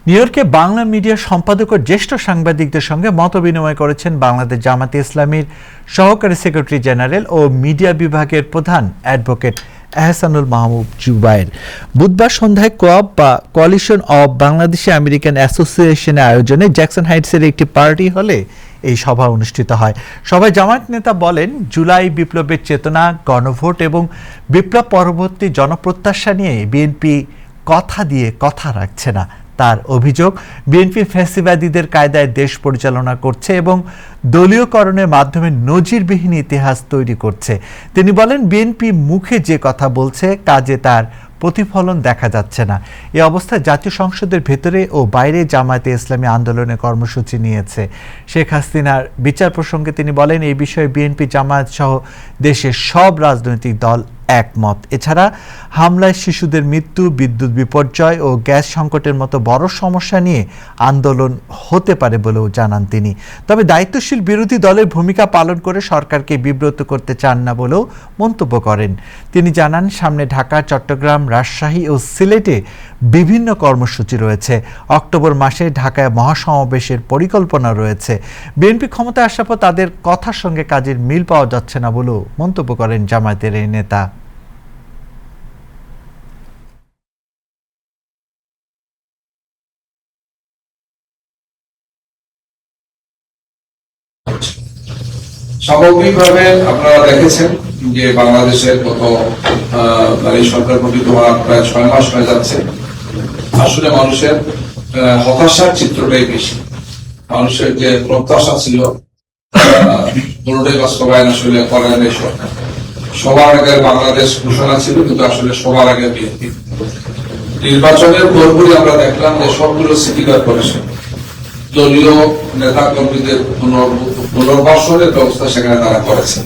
New ইয়র্কে বাংলা মিডিয়ার সম্পাদক ও জ্যেষ্ঠ সাংবাদিকদের সঙ্গে মতবিনিময় করেছেন বাংলাদেশ জামাতে ইসলামীর সহকারী সেক্রেটারি জেনারেল ও মিডিয়া বিভাগের প্রধান অ্যাডভোকেট এহসানুল মাহমুদ জুবায়ের। বুধবার সন্ধ্যায় কোঅপ বা কোয়ালিশন অব বাংলাদেশি আমেরিকান অ্যাসোসিয়েশনের আয়োজনে জ্যাকসন হাইটসের একটি পার্টি হলে এই সভা অনুষ্ঠিত হয়। সভায় জামায়াত নেতা বলেন, জুলাই বিপ্লবের চেতনা, গণভোট এবং বিপ্লব পরবর্তী জনপ্রত্যাশা নিয়ে বিএনপি কথা দিয়ে কথা রাখছে না। তার অভিযোগ, বিএনপি ফ্যাসিবাদীদের কায়দায় দেশ পরিচালনা করছে এবং দলীয়করণের মাধ্যমে নজিরবিহীন ইতিহাস তৈরি করছে। তিনি বলেন, বিএনপি মুখে যে কথা বলছে, কাজে তার প্রতিফলন দেখা যাচ্ছে না। এই অবস্থায় জাতীয় সংসদের ভেতরে ও বাইরে জামায়াতে ইসলামী আন্দোলনের কর্মসূচি নিয়েছে। শেখ হাসিনার বিচার প্রসঙ্গে তিনি বলেন, এই বিষয়ে বিএনপি, জামায়াত সহ দেশের সব রাজনৈতিক দল একমত। এছাড়া হামলায় শিশুদের মৃত্যু, বিদ্যুৎ বিপর্যয় ও গ্যাস সংকটের মতো বড় সমস্যা নিয়ে আন্দোলন হতে পারে বলেও জানান তিনি। তবে দায়িত্বশীল বিরোধী দলের ভূমিকা পালন করে সরকারকে বিব্রত করতে চান না বলেও মন্তব্য করেন। তিনি জানান, সামনে ঢাকা, চট্টগ্রাম, রাজশাহী ও সিলেটে বিভিন্ন কর্মসূচি রয়েছে। অক্টোবর মাসে ঢাকায় মহাসমাবেশের পরিকল্পনা রয়েছে। বিএনপি ক্ষমতায় আসার পর তাদের কথার সঙ্গে কাজের মিল পাওয়া যাচ্ছে না বলেও মন্তব্য করেন জামায়াতের এই নেতা। সামগ্রিকভাবে আপনারা দেখেছেন যে বাংলাদেশের গত সরকার গঠিত হওয়ার প্রায় 6 মাস হয়ে যাচ্ছে। আসলে মানুষের হতাশার চিত্রটাই বেশি। মানুষের যে প্রত্যাশা ছিল পুরোটাই বাস্তবায়ন আসলে করেন এই সরকার। সবার আগে বাংলাদেশ ঘোষণা ছিল, কিন্তু আসলে সবার আগে বিএনপি। নির্বাচনের পরপরই আমরা দেখলাম যে সবগুলো সিটি কর্পোরেশন দলীয় নেতা কর্মীদের পুনর্বাসনের ব্যবস্থা সেখানে তারা করেছে।